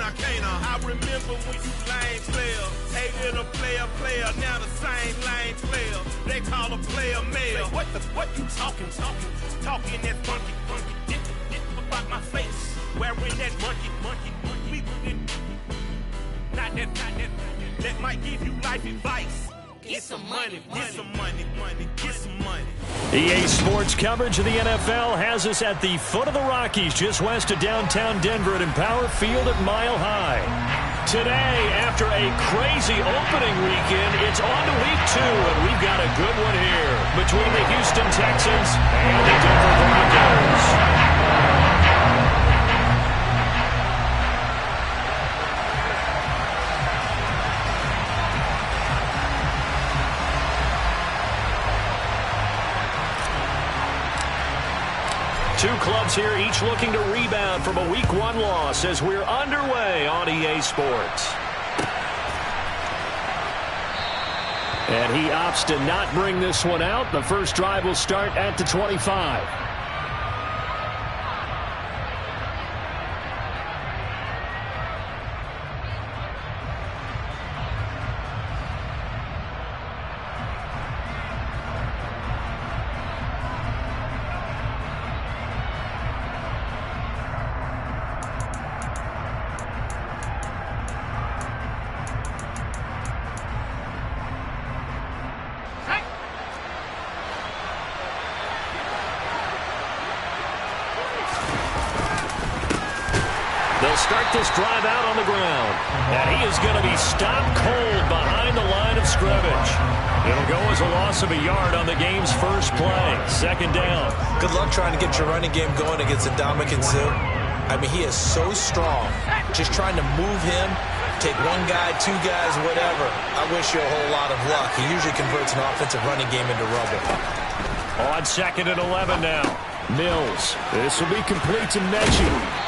now, can't I? I remember when you lame player, hated a player, now the same lame player. They call a player male. What you talking that funky, about my face, wearing that monkey. Not that, that might give you life advice. Get some money, get some money. EA Sports coverage of the NFL has us at the foot of the Rockies, just west of downtown Denver at Empower Field at Mile High. Today, after a crazy opening weekend, it's on to week 2, and we've got a good one here between the Houston Texans and the Denver Broncos. Two clubs here, each looking to rebound from a Week 1 loss as we're underway on EA Sports. And he opts to not bring this one out. The first drive will start at the 25. They'll start this drive out on the ground. And he is going to be stopped cold behind the line of scrimmage. It'll go as a loss of a yard on the game's first play. Second down. Good luck trying to get your running game going against Ndamukong Suh. I mean, he is so strong. Just trying to move him, take one guy, two guys, whatever. I wish you a whole lot of luck. He usually converts an offensive running game into rubble. On 2nd and 11 now. Mills. This will be complete to Mechie.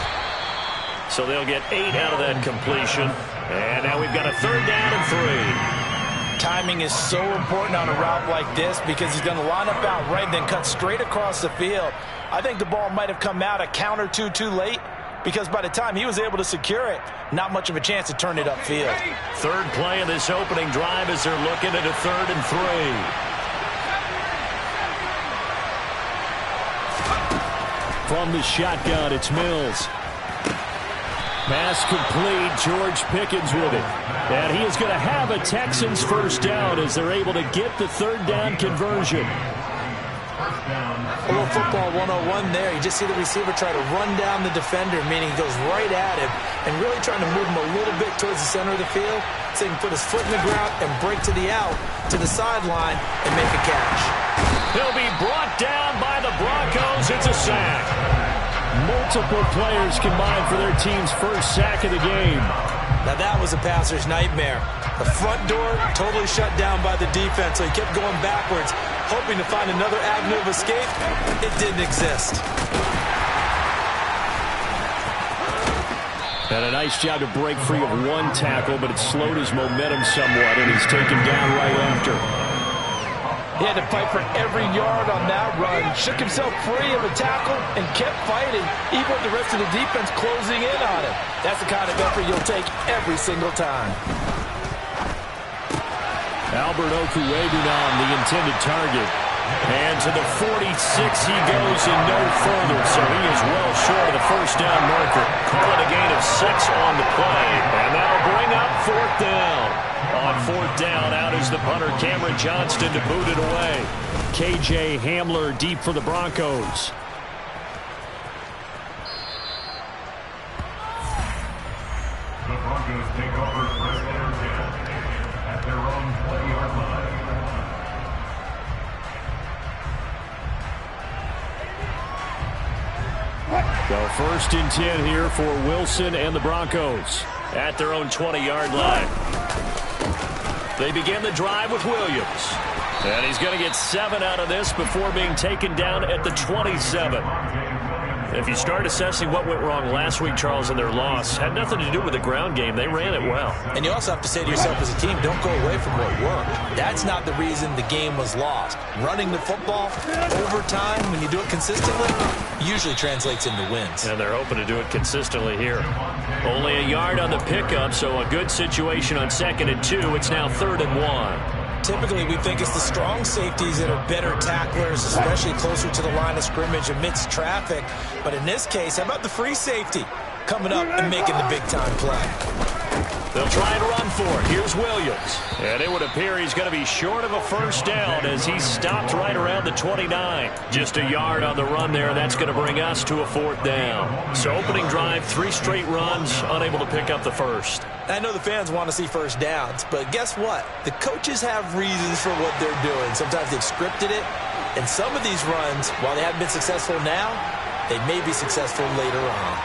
So they'll get 8 out of that completion. And now we've got a 3rd down and 3. Timing is so important on a route like this because he's going to line up out right and then cut straight across the field. I think the ball might have come out a count or two too late because by the time he was able to secure it, not much of a chance to turn it upfield. Third play of this opening drive as they're looking at a 3rd and 3. From the shotgun, it's Mills. Pass complete. George Pickens with it. And he is going to have a Texans first down as they're able to get the 3rd down conversion. A little football 101 there. You just see the receiver try to run down the defender, meaning he goes right at him and really trying to move him a little bit towards the center of the field so he can put his foot in the ground and break to the out, to the sideline, and make a catch. He'll be brought down by the Broncos. It's a sack. Multiple players combined for their team's first sack of the game. Now that was a passer's nightmare. The front door totally shut down by the defense, so he kept going backwards, hoping to find another avenue of escape. It didn't exist. And a nice job to break free of one tackle, but it slowed his momentum somewhat, and he's taken down right after. He had to fight for every yard on that run. Shook himself free of a tackle and kept fighting, even with the rest of the defense closing in on him. That's the kind of effort you'll take every single time. Albert Okuegbunam, the intended target. And to the 46 he goes and no further, so he is well short of the first down marker. Call it a gain of 6 on the play, and that'll bring up 4th down. On 4th down, out is the punter, Cameron Johnston, to boot it away. KJ Hamler deep for the Broncos. The Broncos take over first and 10 at their own 20-yard line. So 1st and 10 here for Wilson and the Broncos at their own 20-yard line. They begin the drive with Williams. And he's going to get 7 out of this before being taken down at the 27. If you start assessing what went wrong last week, Charles, in their loss, had nothing to do with the ground game. They ran it well. And you also have to say to yourself as a team, don't go away from what worked. That's not the reason the game was lost. Running the football over time, when you do it consistently, usually translates into wins. And they're hoping to do it consistently here. Only a yard on the pickup, so a good situation on 2nd and 2. It's now 3rd and 1. Typically, we think it's the strong safeties that are better tacklers, especially closer to the line of scrimmage amidst traffic. But in this case, how about the free safety coming up and making the big-time play? They'll try and run for it. Here's Williams. And it would appear he's going to be short of a first down as he stopped right around the 29. Just a yard on the run there. That's going to bring us to a 4th down. So opening drive, 3 straight runs, unable to pick up the first. I know the fans want to see first downs, but guess what? The coaches have reasons for what they're doing. Sometimes they've scripted it, and some of these runs, while they haven't been successful now, they may be successful later on.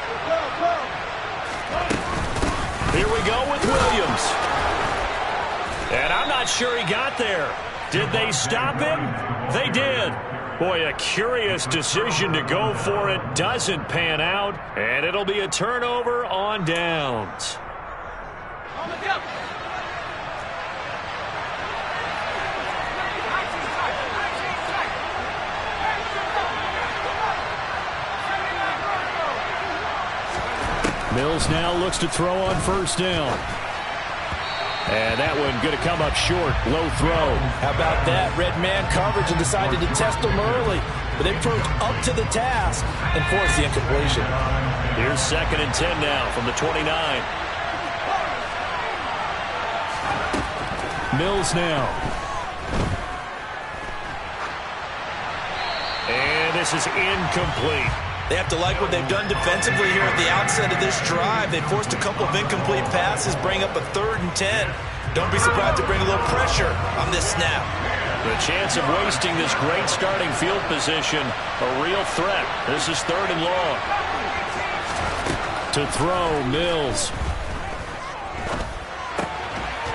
Here we go with Williams. And I'm not sure he got there. Did they stop him? They did. Boy, a curious decision to go for it. Doesn't pan out. And it'll be a turnover on downs. Mills now looks to throw on first down. And that one going to come up short. Low throw. How about that? Red man coverage and decided to test them early. But they proved up to the task and forced the incompletion. Here's 2nd and 10 now from the 29. Mills now. And this is incomplete. They have to like what they've done defensively here at the outset of this drive. They forced a couple of incomplete passes, bring up a 3rd and 10. Don't be surprised to bring a little pressure on this snap. The chance of wasting this great starting field position, a real threat. This is 3rd and long. To throw, Mills.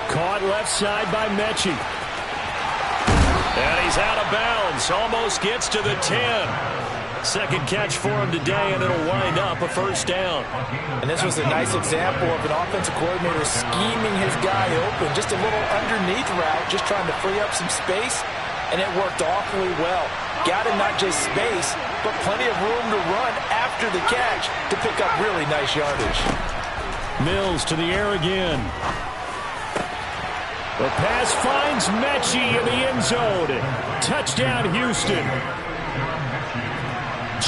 Caught left side by Mechie. And he's out of bounds. Almost gets to the 10. Second catch for him today, and it'll wind up a first down. And this was a nice example of an offensive coordinator scheming his guy open. Just a little underneath route, just trying to free up some space, and it worked awfully well. Got him not just space, but plenty of room to run after the catch to pick up really nice yardage. Mills to the air again. The pass finds Mechie in the end zone. Touchdown, Houston.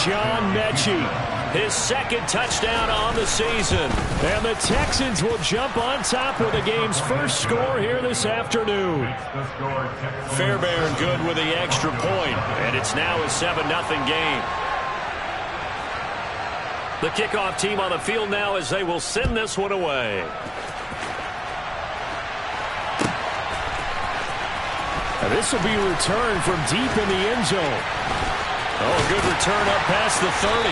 John Mechie, his 2nd touchdown on the season. And the Texans will jump on top with the game's first score here this afternoon. Fairbairn good with the extra point, and it's now a 7-0 game. The kickoff team on the field now as they will send this one away. Now this will be returned from deep in the end zone. Oh, good return up past the 30.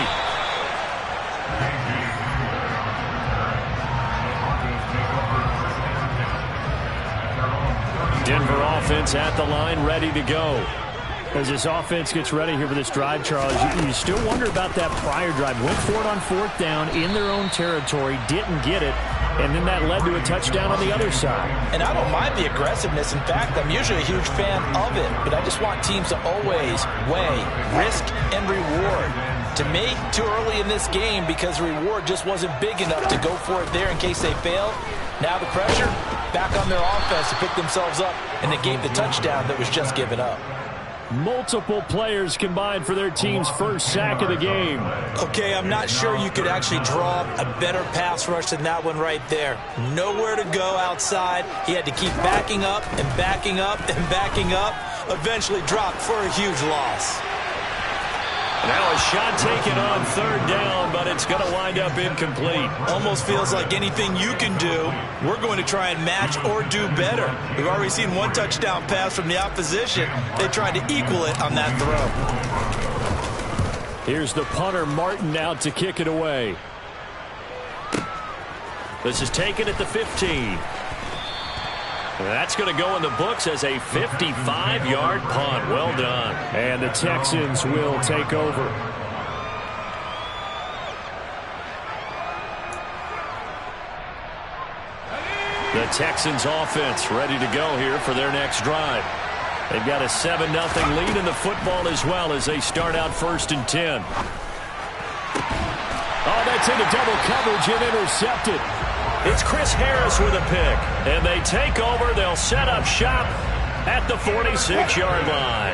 Denver offense at the line, ready to go. As this offense gets ready here for this drive, Charles, you still wonder about that prior drive. Went for it on 4th down in their own territory, didn't get it, and then that led to a touchdown on the other side. And I don't mind the aggressiveness. In fact, I'm usually a huge fan of it, but I just want teams to always weigh risk and reward. To me, too early in this game because the reward just wasn't big enough to go for it there in case they failed. Now the pressure back on their offense to pick themselves up and negate the touchdown that was just given up. Multiple players combined for their team's first sack of the game. Okay, I'm not sure you could actually draw a better pass rush than that one right there. Nowhere to go outside. He had to keep backing up and backing up and backing up. Eventually dropped for a huge loss. Now a shot taken on 3rd down, but it's going to wind up incomplete. Almost feels like anything you can do, we're going to try and match or do better. We've already seen one touchdown pass from the opposition. They tried to equal it on that throw. Here's the punter, Martin, out to kick it away. This is taken at the 15. That's going to go in the books as a 55-yard punt. Well done. And the Texans will take over. The Texans offense ready to go here for their next drive. They've got a 7-0 lead in the football as well as they start out 1st and 10. Oh, that's into double coverage and intercepted. It's Chris Harris with a pick. And they take over. They'll set up shop at the 46-yard line.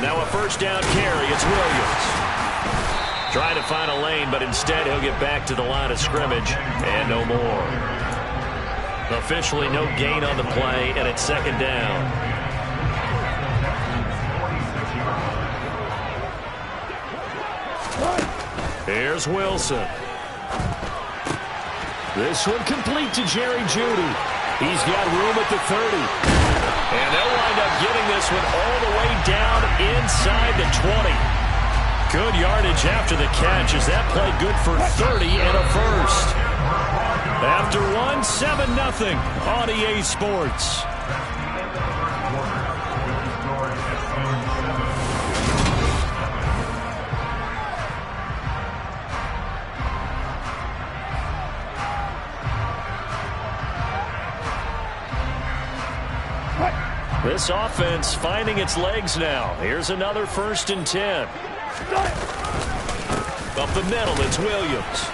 Now a 1st down carry. It's Williams. Trying to find a lane, but instead he'll get back to the line of scrimmage and no more. Officially no gain on the play, and it's 2nd down. Here's Wilson. This one complete to Jerry Jeudy. He's got room at the 30. And they'll wind up getting this one all the way down inside the 20. Good yardage after the catch as that play good for 30 and a 1st. After one, 7-0 on EA Sports. This offense finding its legs now. Here's another 1st and 10. Up the middle, it's Williams.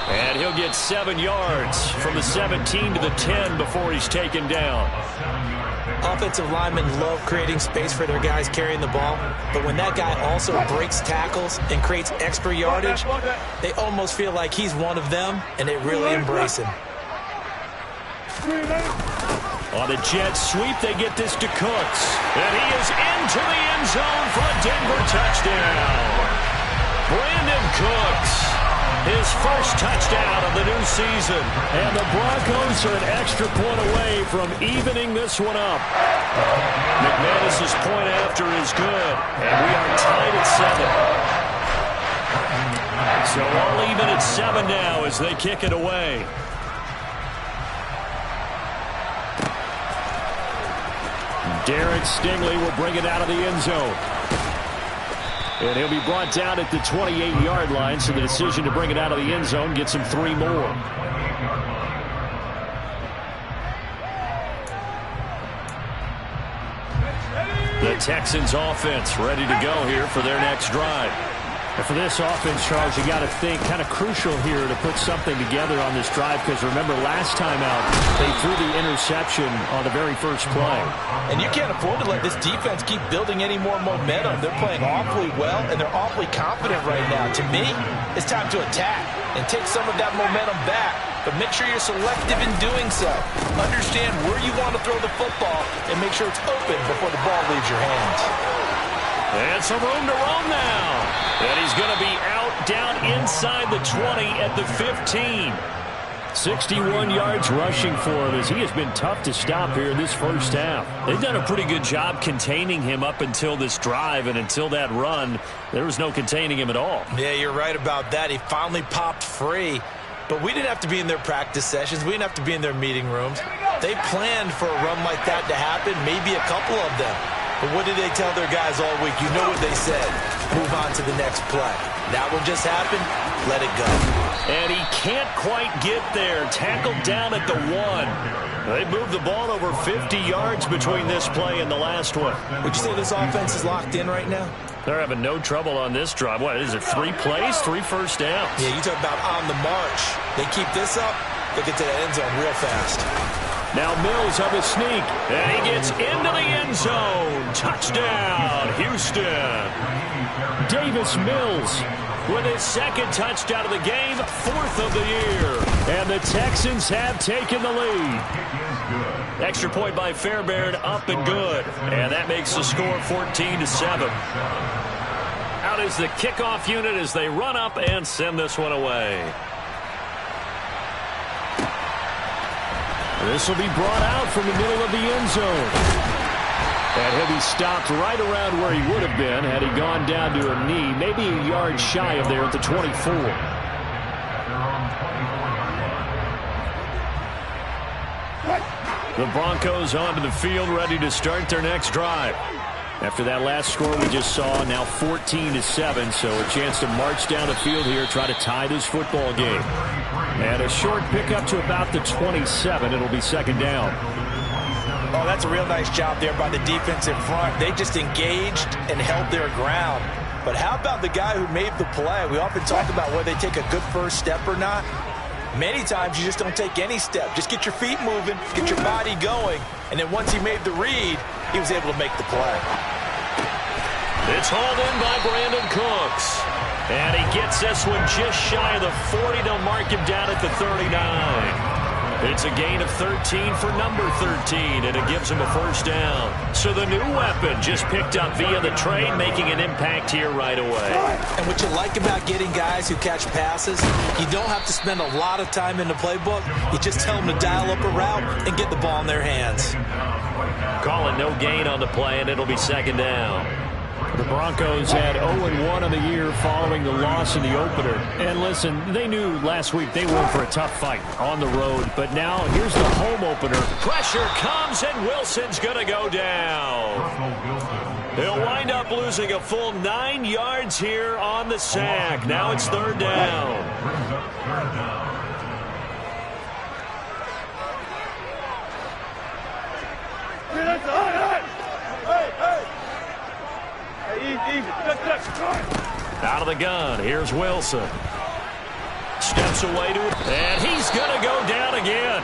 And he'll get 7 yards from the 17 to the 10 before he's taken down. Offensive linemen love creating space for their guys carrying the ball, but when that guy also breaks tackles and creates extra yardage, they almost feel like he's one of them, and they really embrace him. On the jet sweep, they get this to Cooks. And he is into the end zone for a Denver touchdown. Brandon Cooks, his 1st touchdown of the new season. And the Broncos are an extra point away from evening this one up. McManus's point after is good. And we are tied at 7. So all even at 7 now as they kick it away. Derek Stingley will bring it out of the end zone. And he'll be brought down at the 28-yard line, so the decision to bring it out of the end zone gets him 3 more. The Texans offense ready to go here for their next drive. And for this offense, Charles, you got to think kind of crucial here to put something together on this drive, because remember last time out they threw the interception on the very first play. And you can't afford to let this defense keep building any more momentum. They're playing awfully well, and they're awfully confident right now. To me, it's time to attack and take some of that momentum back. But make sure you're selective in doing so. Understand where you want to throw the football and make sure it's open before the ball leaves your hands. And some room to roam now. And he's going to be out down inside the 20 at the 15. 61 yards rushing for him as he has been tough to stop here in this first half. They've done a pretty good job containing him up until this drive, and until that run, there was no containing him at all. Yeah, you're right about that. He finally popped free. But we didn't have to be in their practice sessions. We didn't have to be in their meeting rooms. They planned for a run like that to happen, maybe a couple of them. But what did they tell their guys all week? You know what they said. Move on to the next play. That one just happened. Let it go. And he can't quite get there. Tackled down at the 1. They moved the ball over 50 yards between this play and the last one. Would you say this offense is locked in right now? They're having no trouble on this drive. What is it, 3 plays, 3 first downs? Yeah, you talk about on the march. They keep this up, they'll get to the end zone real fast. Now Mills of a sneak, and he gets into the end zone. Touchdown, Houston. Davis Mills with his 2nd touchdown of the game, 4th of the year. And the Texans have taken the lead. Extra point by Fairbairn, up and good. And that makes the score 14-7. Out is the kickoff unit as they run up and send this one away. This will be brought out from the middle of the end zone. And he'll be stopped right around where he would have been had he gone down to a knee, maybe a yard shy of there at the 24. The Broncos onto the field ready to start their next drive. After that last score we just saw, now 14-7, so a chance to march down the field here, try to tie this football game. And a short pickup to about the 27. It'll be second down. Oh, that's a real nice job there by the defense in front. They just engaged and held their ground. But how about the guy who made the play? We often talk about whether they take a good first step or not. Many times you just don't take any step. Just get your feet moving, get your body going, and then once he made the read, he was able to make the play. It's hauled in by Brandon Cooks. And he gets this one just shy of the 40 to mark him down at the 39. It's a gain of 13 for number 13, and it gives him a first down. So the new weapon just picked up via the trade, making an impact here right away. And what you like about getting guys who catch passes, you don't have to spend a lot of time in the playbook. You just tell them to dial up a route and get the ball in their hands. Call it no gain on the play, and it'll be second down. The Broncos had 0-1 on the year following the loss in the opener. And listen, they knew last week they were in for a tough fight on the road. But now here's the home opener. Pressure comes, and Wilson's going to go down. He'll wind up losing a full 9 yards here on the sack. Now it's third down. Out of the gun, here's Wilson. Steps away to it, and he's going to go down again.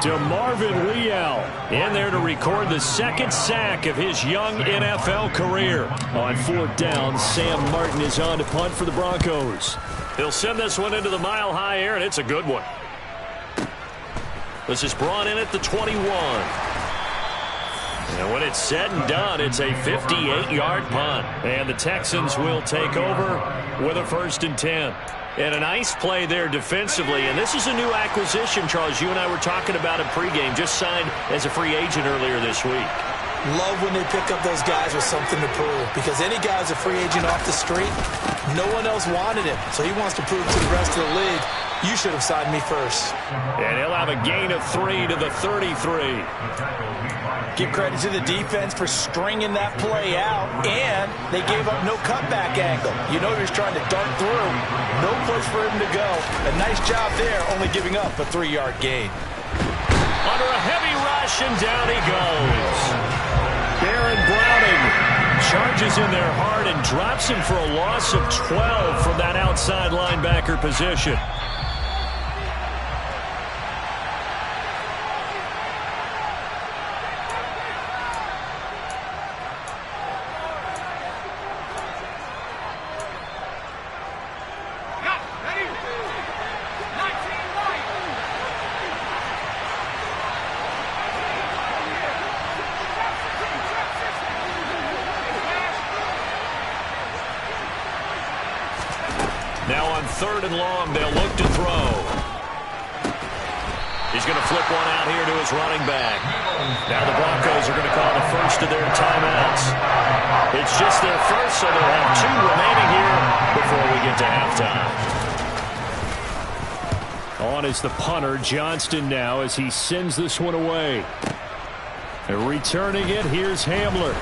DeMarvin Leal in there to record the second sack of his young NFL career. On fourth down, Sam Martin is on to punt for the Broncos. He'll send this one into the mile-high air, and it's a good one. This is brought in at the 21. And when it's said and done, it's a 58-yard punt. And the Texans will take over with a 1st and 10. And a nice play there defensively. And this is a new acquisition, Charles. You and I were talking about it pregame. Just signed as a free agent earlier this week. Love when they pick up those guys with something to prove. Because any guy's a free agent off the street, no one else wanted him. So he wants to prove to the rest of the league, you should have signed me first. And he'll have a gain of 3 to the 33. Give credit to the defense for stringing that play out, and they gave up no cutback angle. You know he was trying to dart through. No place for him to go. A nice job there, only giving up a 3-yard gain. Under a heavy rush, and down he goes. Baron Browning charges in there hard and drops him for a loss of 12 from that outside linebacker position. Now on 3rd and long, they'll look to throw. He's going to flip one out here to his running back. Now the Broncos are going to call the first of their timeouts. It's just their first, so they'll have 2 remaining here before we get to halftime. On is the punter, Johnston, now as he sends this one away. And returning it, here's Hamler.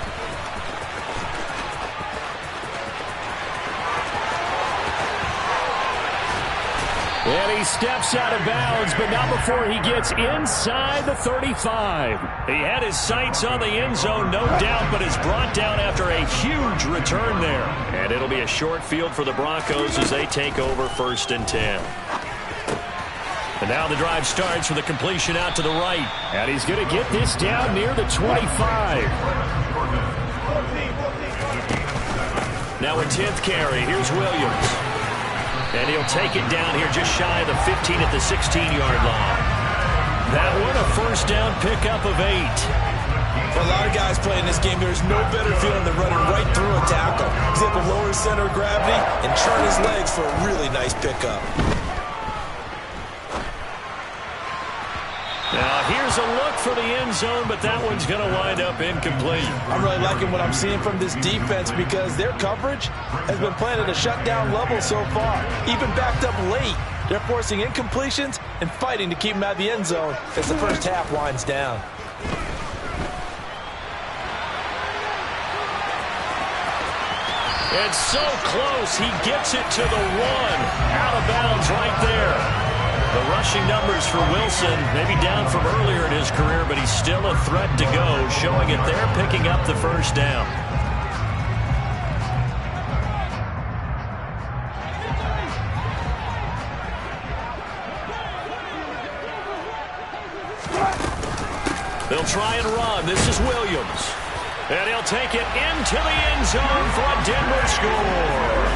And he steps out of bounds, but not before he gets inside the 35. He had his sights on the end zone, no doubt, but is brought down after a huge return there. And it'll be a short field for the Broncos as they take over 1st and 10. And now the drive starts with a completion out to the right. And he's going to get this down near the 25. Now a 10th carry. Here's Williams. And he'll take it down here just shy of the 15 at the 16-yard line. That one a first down pickup of 8. For a lot of guys playing this game, there's no better feeling than running right through a tackle. He's able to lower his center of gravity and turn his legs for a really nice pickup. Now here's a look for the end zone, but that one's going to wind up incomplete. I'm really liking what I'm seeing from this defense because their coverage has been playing at a shutdown level so far. Even backed up late, they're forcing incompletions and fighting to keep them out of the end zone as the first half winds down. And so close, he gets it to the 1. Out of bounds right there. The rushing numbers for Wilson, maybe down from earlier in his career, but he's still a threat to go, showing it there, picking up the first down. They'll try and run. This is Williams. And he'll take it into the end zone for a Denver score.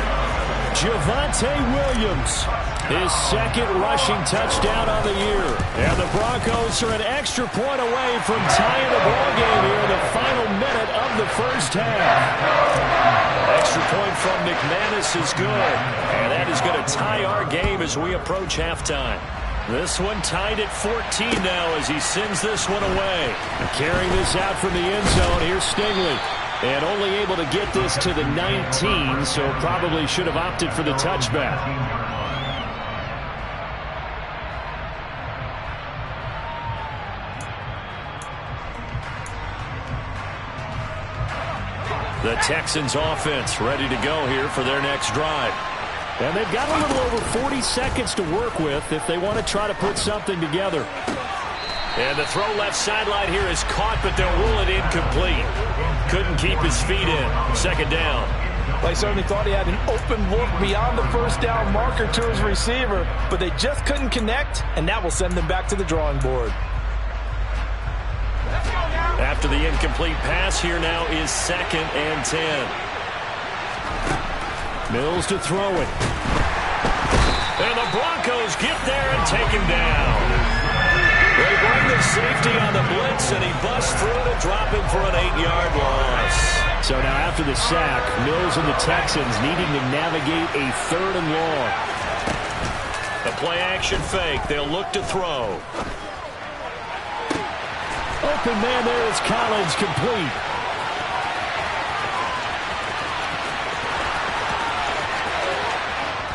Javonte Williams, his second rushing touchdown on the year. And the Broncos are an extra point away from tying the ballgame here in the final minute of the first half. Extra point from McManus is good. And that is going to tie our game as we approach halftime. This one tied at 14 now as he sends this one away. And carrying this out from the end zone, here's Stingley. And only able to get this to the 19, so probably should have opted for the touchback. The Texans offense ready to go here for their next drive. And they've got a little over 40 seconds to work with if they want to try to put something together. And the throw left sideline here is caught, but they'll rule it incomplete. Couldn't keep his feet in. Second down. They certainly thought he had an open look beyond the first down marker to his receiver, but they just couldn't connect, and that will send them back to the drawing board. After the incomplete pass, here now is 2nd and 10. Mills to throw it. And the Broncos get there and take him down. They bring the safety on the blitz, and he busts through to drop him for an 8-yard loss. So now after the sack, Mills and the Texans needing to navigate a 3rd and long. The play-action fake. They'll look to throw. Open man there is Collins, complete.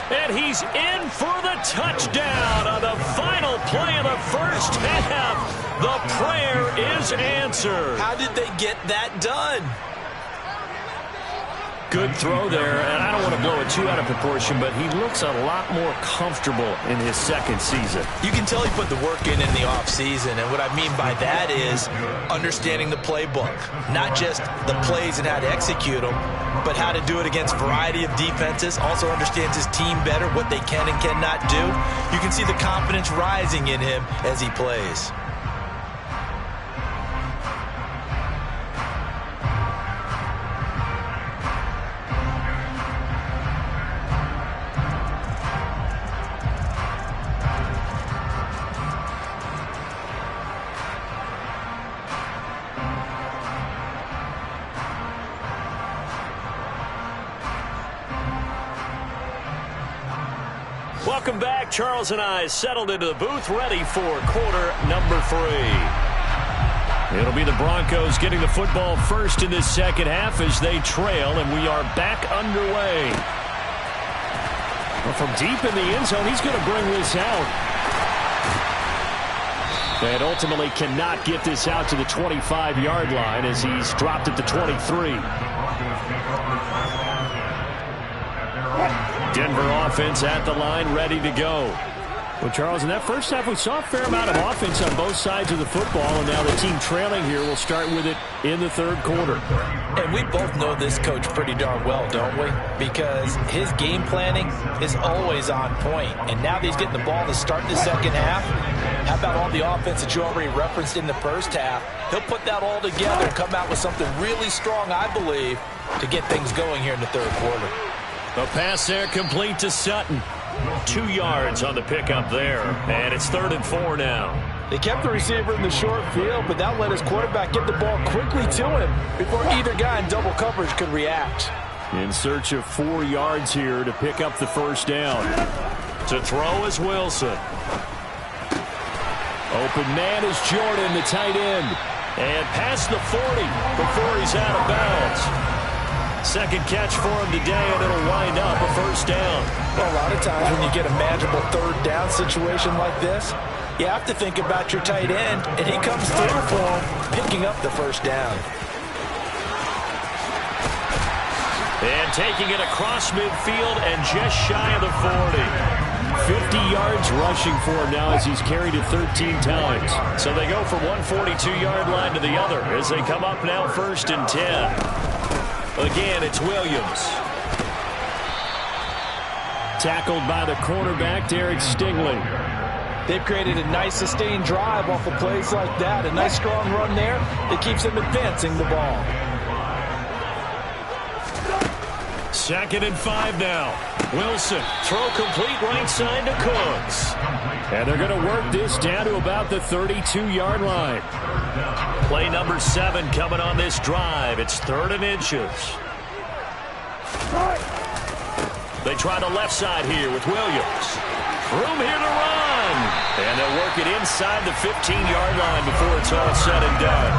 And he's in for the touchdown on the final play of the first half. The prayer is answered. How did they get that done? Good throw there, and I don't want to blow it too out of proportion, but he looks a lot more comfortable in his second season. You can tell he put the work in the offseason, and what I mean by that is understanding the playbook. Not just the plays and how to execute them, but how to do it against a variety of defenses. Also understands his team better, what they can and cannot do. You can see the confidence rising in him as he plays. Welcome back. Charles and I settled into the booth, ready for quarter number 3. It'll be the Broncos getting the football first in this second half as they trail, and we are back underway. Well, from deep in the end zone, he's going to bring this out. And ultimately cannot get this out to the 25-yard line as he's dropped at the 23. Denver offense at the line, ready to go. Well, Charles, in that first half, we saw a fair amount of offense on both sides of the football, and now the team trailing here will start with it in the third quarter. And we both know this coach pretty darn well, don't we? Because his game planning is always on point. And now that he's getting the ball to start the second half, how about all the offense that you already referenced in the first half? He'll put that all together and come out with something really strong, I believe, to get things going here in the third quarter. The pass there complete to Sutton. 2 yards on the pickup there. And it's 3rd and 4 now. They kept the receiver in the short field, but that let his quarterback get the ball quickly to him before either guy in double coverage could react. In search of 4 yards here to pick up the first down. To throw is Wilson. Open man is Jordan, the tight end. And past the 40 before he's out of bounds. Second catch for him today, and it'll wind up a first down. Well, a lot of times when you get a manageable third down situation like this, you have to think about your tight end, and he comes through for him, picking up the first down. And taking it across midfield and just shy of the 40. 50 yards rushing for him now as he's carried it 13 times. So they go from one 42-yard line to the other as they come up now 1st and 10. Again, it's Williams. Tackled by the cornerback, Derek Stingley. They've created a nice sustained drive off of plays like that. A nice strong run there that keeps them advancing the ball. 2nd and 5 now. Wilson, throw complete right side to Cooks. And they're going to work this down to about the 32-yard line. Play number 7 coming on this drive. It's 3rd and inches. They try the left side here with Williams. Room here to run. And they'll work it inside the 15-yard line before it's all said and done.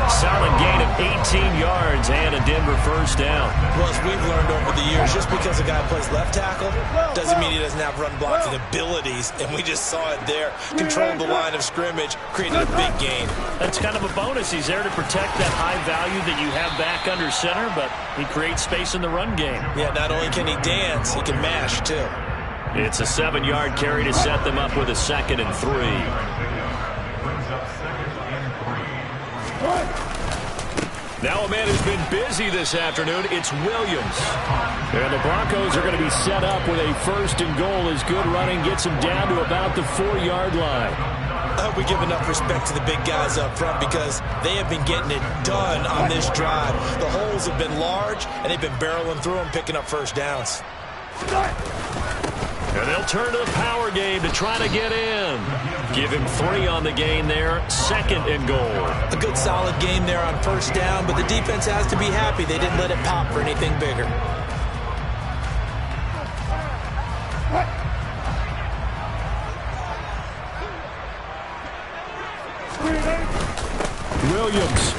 Solid gain of 18 yards and a Denver 1st down. Well, as we've learned over the years, just because a guy plays left tackle doesn't mean he doesn't have run blocking abilities. And we just saw it there. Controlled the line of scrimmage, created a big gain. That's kind of a bonus. He's there to protect that high value that you have back under center, but he creates space in the run game. Yeah, not only can he dance, he can mash, too. It's a 7-yard carry to set them up with a 2nd and 3. Now a man who's been busy this afternoon, it's Williams. And the Broncos are going to be set up with a 1st and goal as good running gets them down to about the 4-yard line. I hope we give enough respect to the big guys up front because they have been getting it done on this drive. The holes have been large, and they've been barreling through them, picking up 1st downs. And they'll turn to the power game to try to get in. Give him 3 on the gain there. 2nd and goal. A good solid game there on 1st down, but the defense has to be happy they didn't let it pop for anything bigger. Williams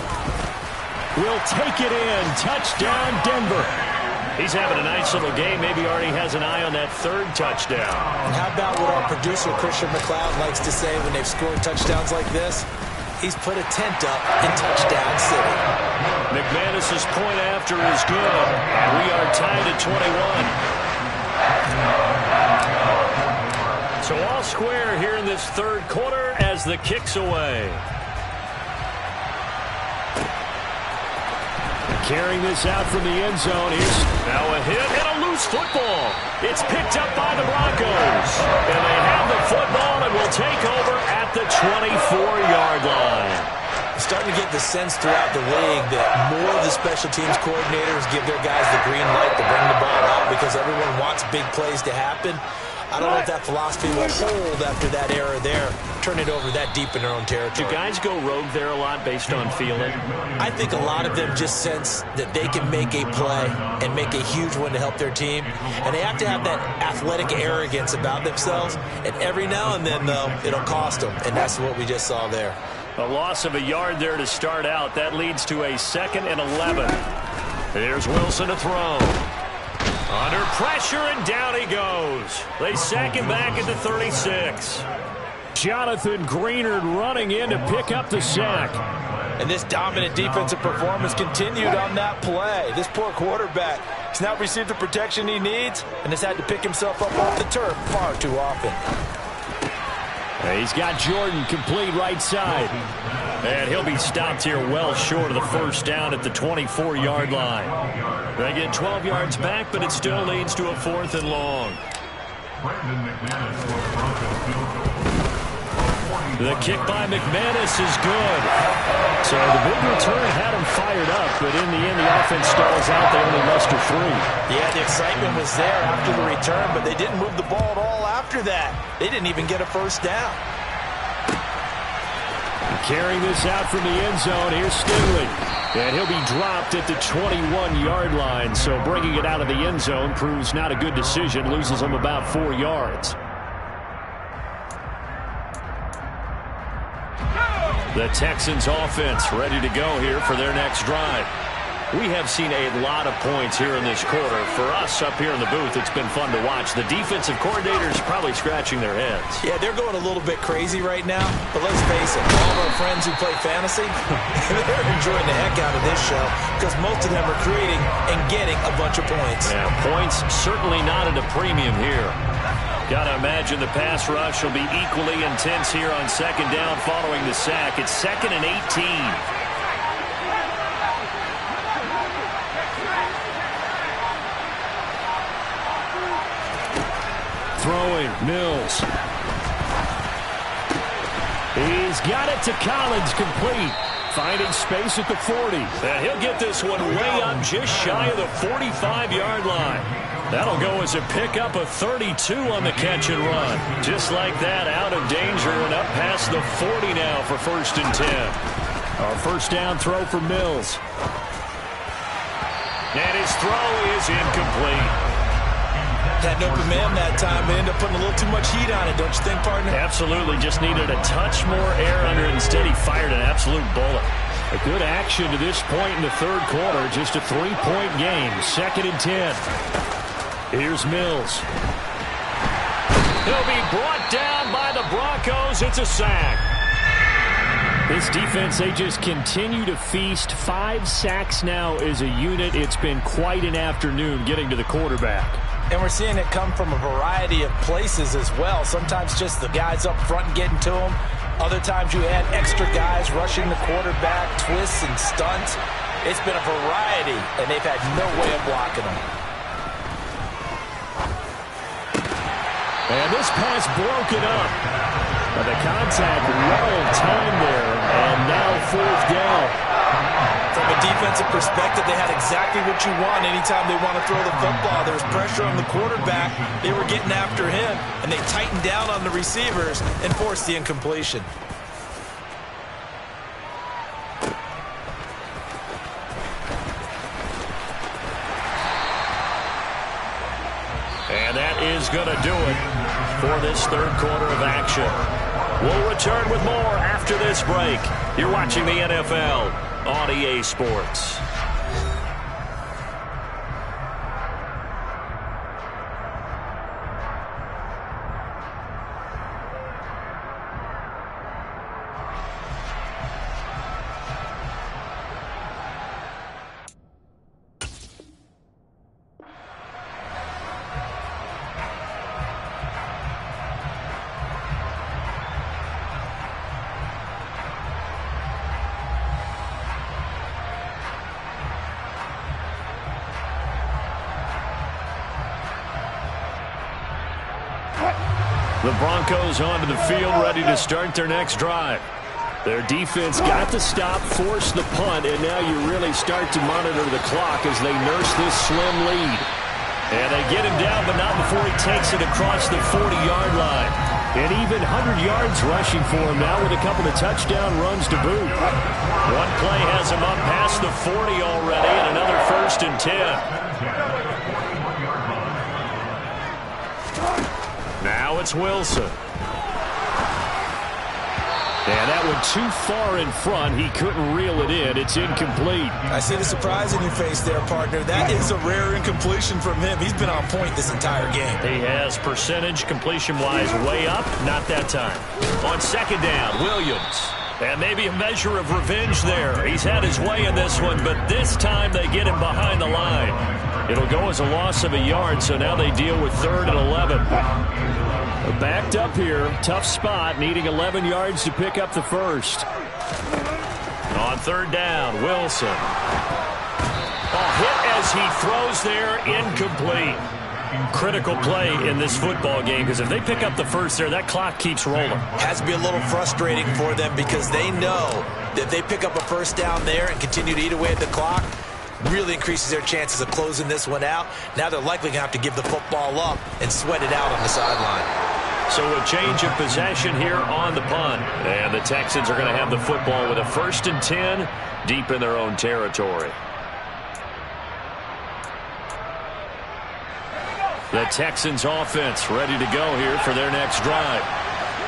will take it in. Touchdown, Denver. He's having a nice little game. Maybe already has an eye on that 3rd touchdown. And how about what our producer, Christian McLeod, likes to say when they've scored touchdowns like this? He's put a tent up in touchdown city. McManus's point after is good. And we are tied at 21. So all square here in this 3rd quarter as the kick's away. Carrying this out from the end zone. Here's now a hit and a loose football. It's picked up by the Broncos. And they have the football and will take over at the 24-yard line. Starting to get the sense throughout the league that more of the special teams coordinators give their guys the green light to bring the ball out because everyone wants big plays to happen. I don't know if that philosophy will hold after that era there. Turn it over that deep in their own territory. Do guys go rogue there a lot based on feeling? I think a lot of them just sense that they can make a play and make a huge one to help their team. And they have to have that athletic arrogance about themselves. And every now and then, though, it'll cost them. And that's what we just saw there. A loss of a yard there to start out. That leads to a 2nd and 11. Here's Wilson to throw. Under pressure, and down he goes. They sack him back at the 36. Jonathan Greenard running in to pick up the sack. And this dominant defensive performance continued on that play. This poor quarterback has not received the protection he needs and has had to pick himself up off the turf far too often. He's got Jordan complete right side. And he'll be stopped here well short of the 1st down at the 24-yard line. They get 12 yards back, but it still leads to a 4th and long. The kick by McManus is good. So the big return had him fired up, but in the end, the offense stalls out. They only muster 3. Yeah, the excitement was there after the return, but they didn't move the ball at all after that. They didn't even get a 1st down. Carrying this out from the end zone, here's Stingley. And he'll be dropped at the 21-yard line, so bringing it out of the end zone proves not a good decision, loses him about 4 yards. The Texans offense ready to go here for their next drive. We have seen a lot of points here in this quarter. For us up here in the booth, it's been fun to watch. The defensive coordinators probably scratching their heads. Yeah, they're going a little bit crazy right now. But let's face it, all of our friends who play fantasy, they're enjoying the heck out of this show because most of them are creating and getting a bunch of points. Yeah, points certainly not at a premium here. Got to imagine the pass rush will be equally intense here on second down following the sack. It's 2nd and 18. Throwing, Mills. He's got it to Collins, complete. Finding space at the 40. And he'll get this one way up just shy of the 45-yard line. That'll go as a pickup of 32 on the catch and run. Just like that, out of danger and up past the 40 now for 1st and 10. Our first down throw for Mills. And his throw is incomplete. Had an open man that time. They ended up putting a little too much heat on it, don't you think, partner? Absolutely. Just needed a touch more air under it. Instead, he fired an absolute bullet. A good action to this point in the third quarter. Just a 3-point game. 2nd and 10. Here's Mills. He'll be brought down by the Broncos. It's a sack. This defense, they just continue to feast. 5 sacks now as a unit. It's been quite an afternoon getting to the quarterback. And we're seeing it come from a variety of places as well. Sometimes just the guys up front and getting to him. Other times you add extra guys rushing the quarterback, twists and stunts. It's been a variety, and they've had no way of blocking them. And this pass broken up. But the contact well timed there, and now 4th down. From a defensive perspective, they had exactly what you want anytime they want to throw the football. There was pressure on the quarterback. They were getting after him, and they tightened down on the receivers and forced the incompletion. And that is going to do it for this third quarter of action. We'll return with more after this break. You're watching the NFL on EA Sports. The Broncos onto the field, ready to start their next drive. Their defense got the stop, forced the punt, and now you really start to monitor the clock as they nurse this slim lead. And they get him down, but not before he takes it across the 40-yard line. And even 100 yards rushing for him now with a couple of touchdown runs to boot. One play has him up past the 40 already, and another 1st and 10. Now it's Wilson. And that one too far in front. He couldn't reel it in. It's incomplete. I see the surprise in your face there, partner. That is a rare incompletion from him. He's been on point this entire game. He has percentage completion-wise way up. Not that time. On second down, Williams. And maybe a measure of revenge there. He's had his way in this one, but this time they get him behind the line. It'll go as a loss of a yard, so now they deal with 3rd and 11. Backed up here, tough spot, needing 11 yards to pick up the first. On 3rd down, Wilson. A hit as he throws there, incomplete. Critical play in this football game, because if they pick up the first there, that clock keeps rolling. Has to be a little frustrating for them because they know that if they pick up a first down there and continue to eat away at the clock, really increases their chances of closing this one out. Now they're likely going to have to give the football up and sweat it out on the sideline. So a change of possession here on the punt. And the Texans are going to have the football with a 1st and 10 deep in their own territory. The Texans offense ready to go here for their next drive.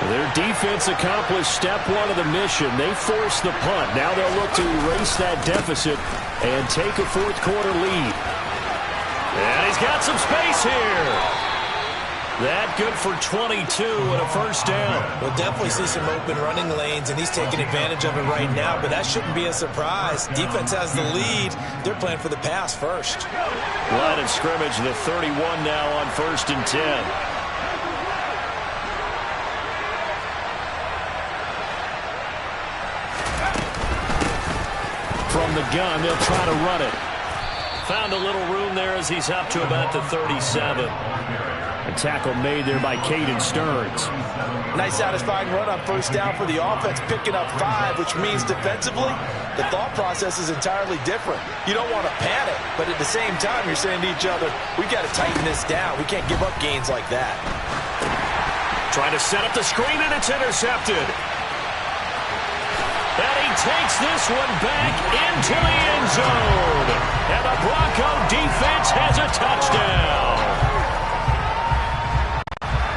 Their defense accomplished step one of the mission. They forced the punt. Now they'll look to erase that deficit and take a fourth-quarter lead. And he's got some space here. That good for 22 and a first down. We'll definitely see some open running lanes, and he's taking advantage of it right now, but that shouldn't be a surprise. Defense has the lead. They're playing for the pass first. Line of scrimmage, the 31 now on 1st and 10. From the gun, they'll try to run it. Found a little room there as he's up to about the 37. A tackle made there by Caden Stearns. Nice satisfying run on first down for the offense, picking up 5, which means defensively, the thought process is entirely different. You don't want to panic, but at the same time, you're saying to each other, we've got to tighten this down. We can't give up gains like that. Trying to set up the screen, and it's intercepted. And he takes this one back into the end zone. And the Bronco defense has a touchdown.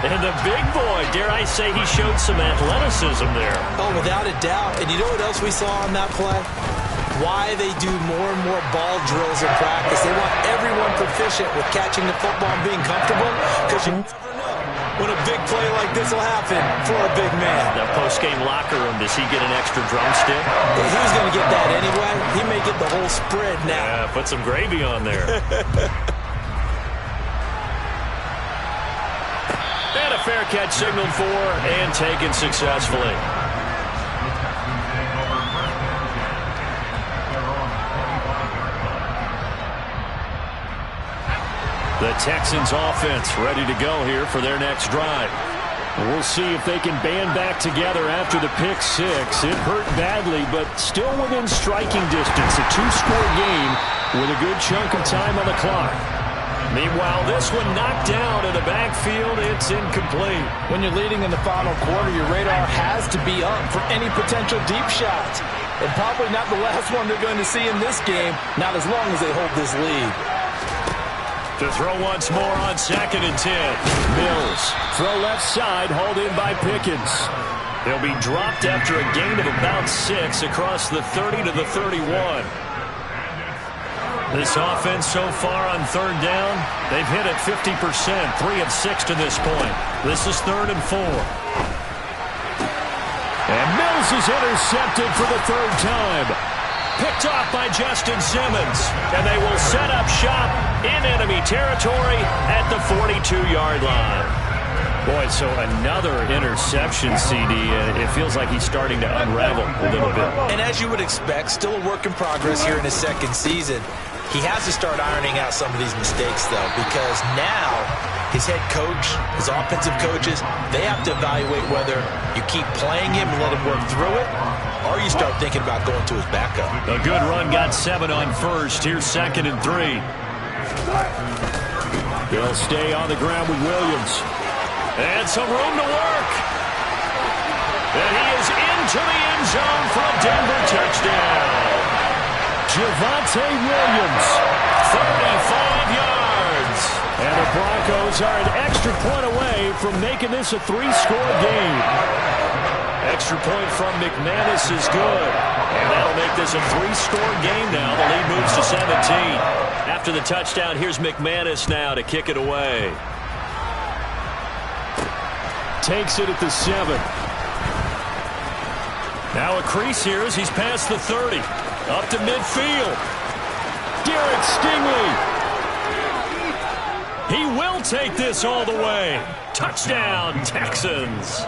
And the big boy, dare I say, he showed some athleticism there. Oh, without a doubt. And you know what else we saw on that play? Why they do more and more ball drills in practice. They want everyone proficient with catching the football and being comfortable, because you never know when a big play like this will happen for a big man. The post-game locker room, does he get an extra drumstick? He was going to get that anyway. He may get the whole spread now. Yeah, put some gravy on there. And a fair catch signaled for and taken successfully. The Texans offense ready to go here for their next drive. We'll see if they can band back together after the pick 6. It hurt badly, but still within striking distance. A 2-score game with a good chunk of time on the clock. Meanwhile, this one knocked down in the backfield. It's incomplete. When you're leading in the final quarter, your radar has to be up for any potential deep shots. And probably not the last one they're going to see in this game, not as long as they hold this lead. To throw once more on 2nd and 10. Mills, throw left side, hauled in by Pickens. They'll be dropped after a gain of about 6 across the 30 to the 31. This offense so far on 3rd down, they've hit it 50%, 3 of 6 to this point. This is 3rd and 4. And Mills is intercepted for the 3rd time. Picked off by Justin Simmons. And they will set up shop in enemy territory at the 42-yard line. Boy, so another interception, CD. It feels like he's starting to unravel a little bit. And as you would expect, still a work in progress here in his 2nd season. He has to start ironing out some of these mistakes, though, because now his head coach, his offensive coaches, they have to evaluate whether you keep playing him and let him work through it, or you start thinking about going to his backup. A good run, got 7 on 1st. Here's 2nd and 3. They'll stay on the ground with Williams. And some room to work. And he is into the end zone for a Denver touchdown. Javonte Williams, 35 yards. And the Broncos are an extra point away from making this a 3-score game. Extra point from McManus is good. And that'll make this a 3-score game now. The lead moves to 17. After the touchdown, here's McManus now to kick it away. Takes it at the 7. Now a crease here as he's past the 30. Up to midfield. Garrett Stingley. He will take this all the way. Touchdown, Texans.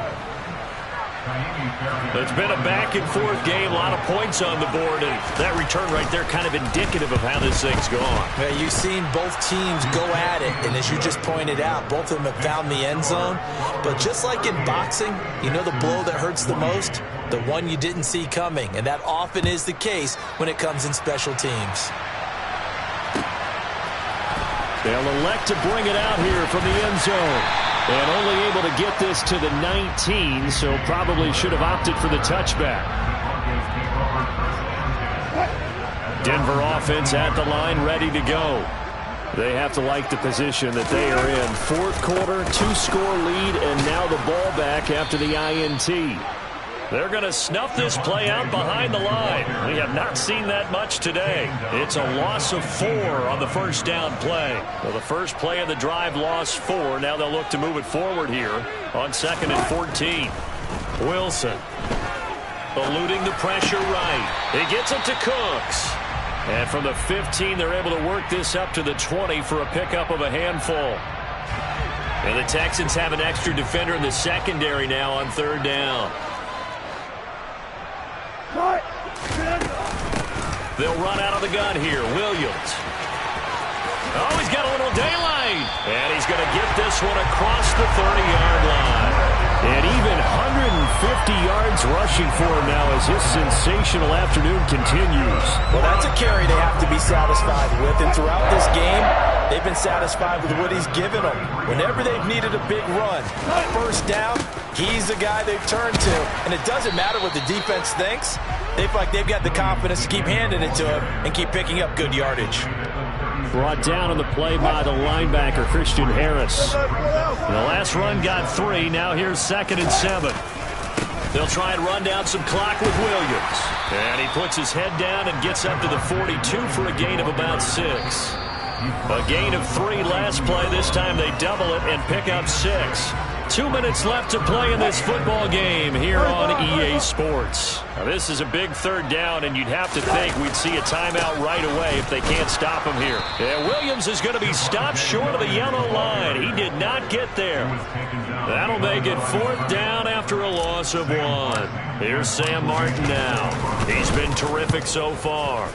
It's been a back-and-forth game, a lot of points on the board, and that return right there kind of indicative of how this thing's gone. Yeah, you've seen both teams go at it, and as you just pointed out, both of them have found the end zone. But just like in boxing, you know the blow that hurts the most? The one you didn't see coming, and that often is the case when it comes in special teams. They'll elect to bring it out here from the end zone. And only able to get this to the 19, so probably should have opted for the touchback. Denver offense at the line, ready to go. They have to like the position that they are in. Fourth quarter, 2-score lead, and now the ball back after the INT. They're going to snuff this play out behind the line. We have not seen that much today. It's a loss of 4 on the first down play. Well, the first play of the drive lost 4. Now they'll look to move it forward here on 2nd and 14. Wilson eluding the pressure right. He gets it to Cooks. And from the 15, they're able to work this up to the 20 for a pickup of a handful. And the Texans have an extra defender in the secondary now on 3rd down. They'll run out of the gun here. Williams. Oh, he's got a little daylight. And he's going to get this one across the 30-yard line. And even 150 yards rushing for him now as his sensational afternoon continues. Well, that's a carry they have to be satisfied with. And throughout this game, they've been satisfied with what he's given them. Whenever they've needed a big run, first down, he's the guy they've turned to. And it doesn't matter what the defense thinks. They feel like they've got the confidence to keep handing it to him and keep picking up good yardage. Brought down on the play by the linebacker, Christian Harris. The last run got 3. Now here's 2nd and 7. They'll try and run down some clock with Williams. And he puts his head down and gets up to the 42 for a gain of about 6. A gain of 3 last play. This time they double it and pick up 6. 2 minutes left to play in this football game here on EA Sports. Now, this is a big 3rd down, and you'd have to think we'd see a timeout right away if they can't stop him here. And Williams is going to be stopped short of the yellow line. He did not get there. That'll make it 4th down after a loss of 1. Here's Sam Martin now. He's been terrific so far.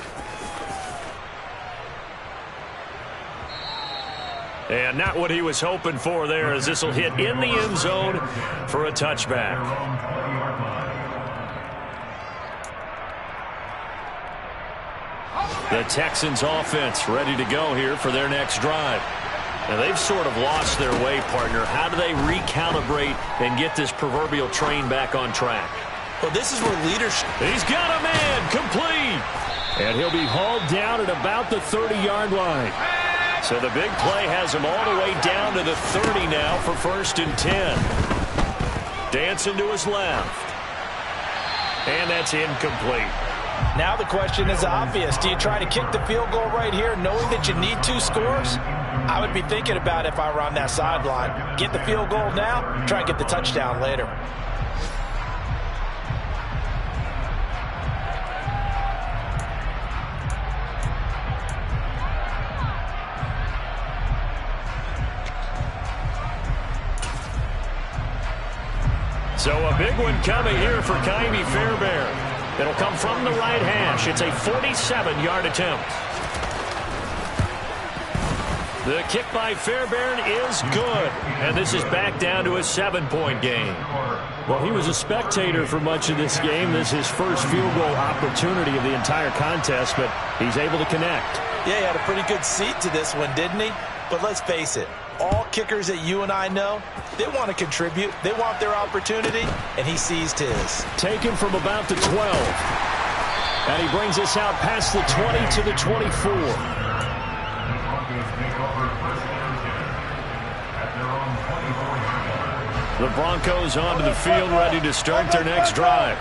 And not what he was hoping for there, as this will hit in the end zone for a touchback. The Texans offense ready to go here for their next drive. Now they've sort of lost their way, partner. How do they recalibrate and get this proverbial train back on track? Well, this is where leadership... He's got a man, complete. And he'll be hauled down at about the 30-yard line. So the big play has him all the way down to the 30 now for 1st and 10. Dancing to his left. And that's incomplete. Now the question is obvious. Do you try to kick the field goal right here knowing that you need 2 scores? I would be thinking about it if I were on that sideline. Get the field goal now, try and get the touchdown later. So a big one coming here for Kymie Fairbairn. It'll come from the right hash. It's a 47-yard attempt. The kick by Fairbairn is good. And this is back down to a 7-point game. Well, he was a spectator for much of this game. This is his first field goal opportunity of the entire contest, but he's able to connect. Yeah, he had a pretty good seat to this one, didn't he? But let's face it, all kickers that you and I know, they want to contribute. They want their opportunity, and he seized his. Taken from about the 12. And he brings us out past the 20 to the 24. The Broncos onto the field, ready to start their next drive.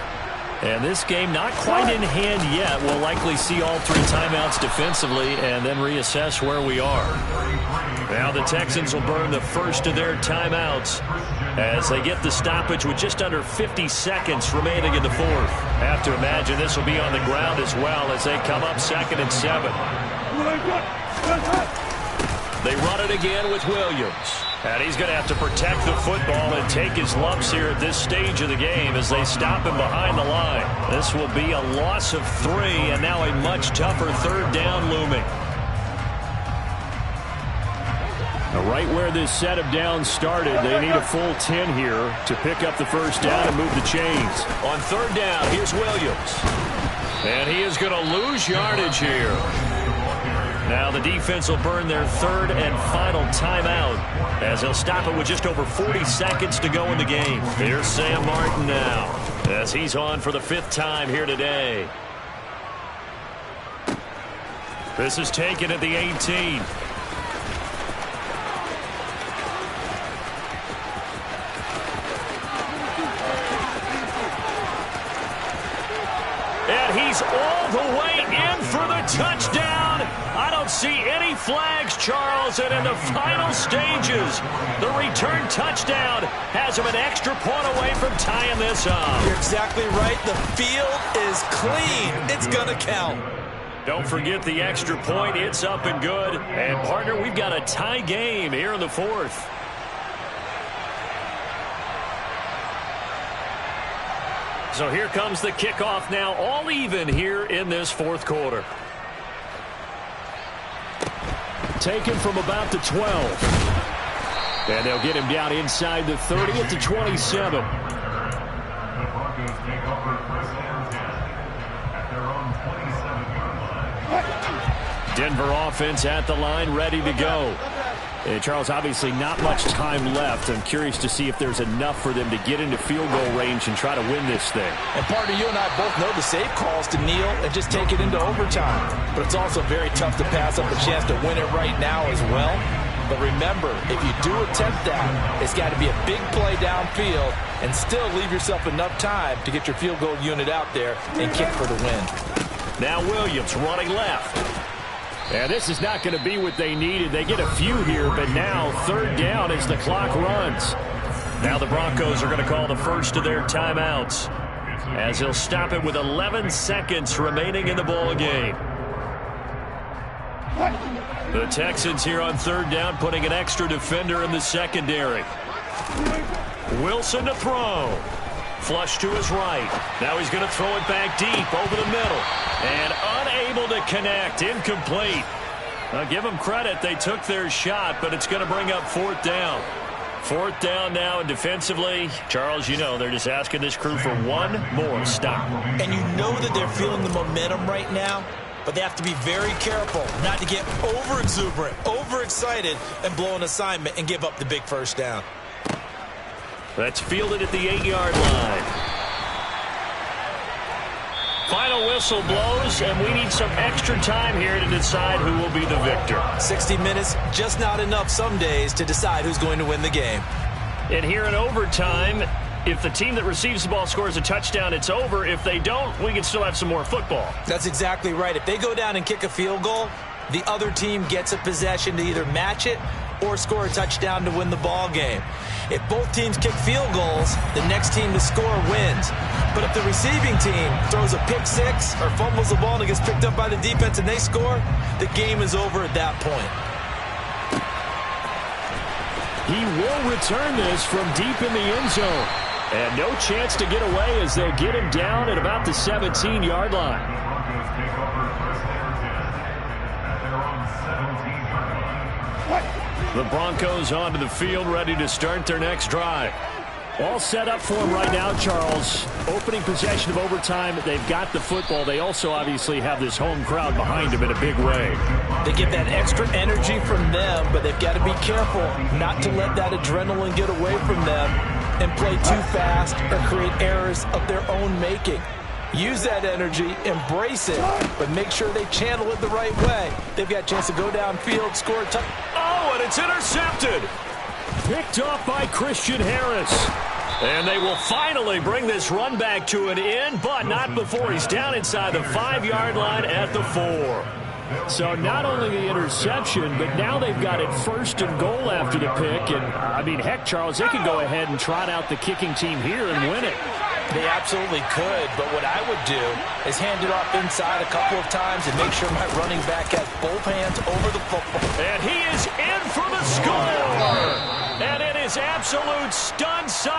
And this game not quite in hand yet. We'll likely see all 3 timeouts defensively and then reassess where we are. Now the Texans will burn the first of their timeouts as they get the stoppage with just under 50 seconds remaining in the 4th. Have to imagine this will be on the ground as well as they come up 2nd and 7. They run it again with Williams. And he's going to have to protect the football and take his lumps here at this stage of the game as they stop him behind the line. This will be a loss of 3 and now a much tougher 3rd down looming. Now right where this set of downs started, they need a full 10 here to pick up the first down and move the chains. On 3rd down, here's Williams. And he is going to lose yardage here. Now the defense will burn their 3rd and final timeout as they'll stop it with just over 40 seconds to go in the game. Here's Sam Martin now as he's on for the 5th time here today. This is taken at the 18. goes all the way in for the touchdown. I don't see any flags, Charles, and in the final stages, the return touchdown has him an extra point away from tying this up. You're exactly right. The field is clean. It's going to count. Don't forget the extra point. It's up and good. And, partner, we've got a tie game here in the fourth. So here comes the kickoff now, all even here in this fourth quarter. Taken from about the 12. And they'll get him down inside the 30 at the 27. The Broncos take over first and 10 at their own 27-yard line. Denver offense at the line, ready to go. And Charles, obviously not much time left. I'm curious to see if there's enough for them to get into field goal range and try to win this thing. And partner, you and I both know the safe calls to kneel and just take it into overtime. But it's also very tough to pass up a chance to win it right now as well. But remember, if you do attempt that, it's got to be a big play downfield and still leave yourself enough time to get your field goal unit out there and kick for the win. Now Williams running left. And this is not going to be what they needed. They get a few here, but now third down as the clock runs. Now the Broncos are going to call the first of their timeouts as they'll stop it with 11 seconds remaining in the ball game. The Texans here on third down putting an extra defender in the secondary. Wilson to throw. Flush to his right. Now he's going to throw it back deep over the middle. And unable to connect. Incomplete. Now give them credit. They took their shot, but it's going to bring up fourth down. Fourth down now, and defensively, Charles, you know, they're just asking this crew for one more stop. And you know that they're feeling the momentum right now, but they have to be very careful not to get over-exuberant, over-excited, and blow an assignment and give up the big first down. That's fielded at the 8-yard line. Final whistle blows, and we need some extra time here to decide who will be the victor. 60 minutes, just not enough some days to decide who's going to win the game. And here in overtime, if the team that receives the ball scores a touchdown, it's over. If they don't, we can still have some more football. That's exactly right. If they go down and kick a field goal, the other team gets a possession to either match it or score a touchdown to win the ball game. If both teams kick field goals, the next team to score wins. But if the receiving team throws a pick six or fumbles the ball and it gets picked up by the defense and they score, the game is over at that point. He will return this from deep in the end zone. And no chance to get away as they'll get him down at about the 17-yard line. The Broncos onto the field, ready to start their next drive. All set up for them right now, Charles. Opening possession of overtime. They've got the football. They also obviously have this home crowd behind them in a big way. They get that extra energy from them, but they've got to be careful not to let that adrenaline get away from them and play too fast or create errors of their own making. Use that energy, embrace it, but make sure they channel it the right way. They've got a chance to go downfield, score a touchdown. Oh, and it's intercepted. Picked off by Christian Harris. And they will finally bring this run back to an end, but not before he's down inside the 5-yard line at the 4. So not only the interception, but now they've got it first and goal after the pick. And, I mean, heck, Charles, they can go ahead and trot out the kicking team here and win it. They absolutely could, but what I would do is hand it off inside a couple of times and make sure my running back has both hands over the football. And he is in for the score! And it is absolute stun silence.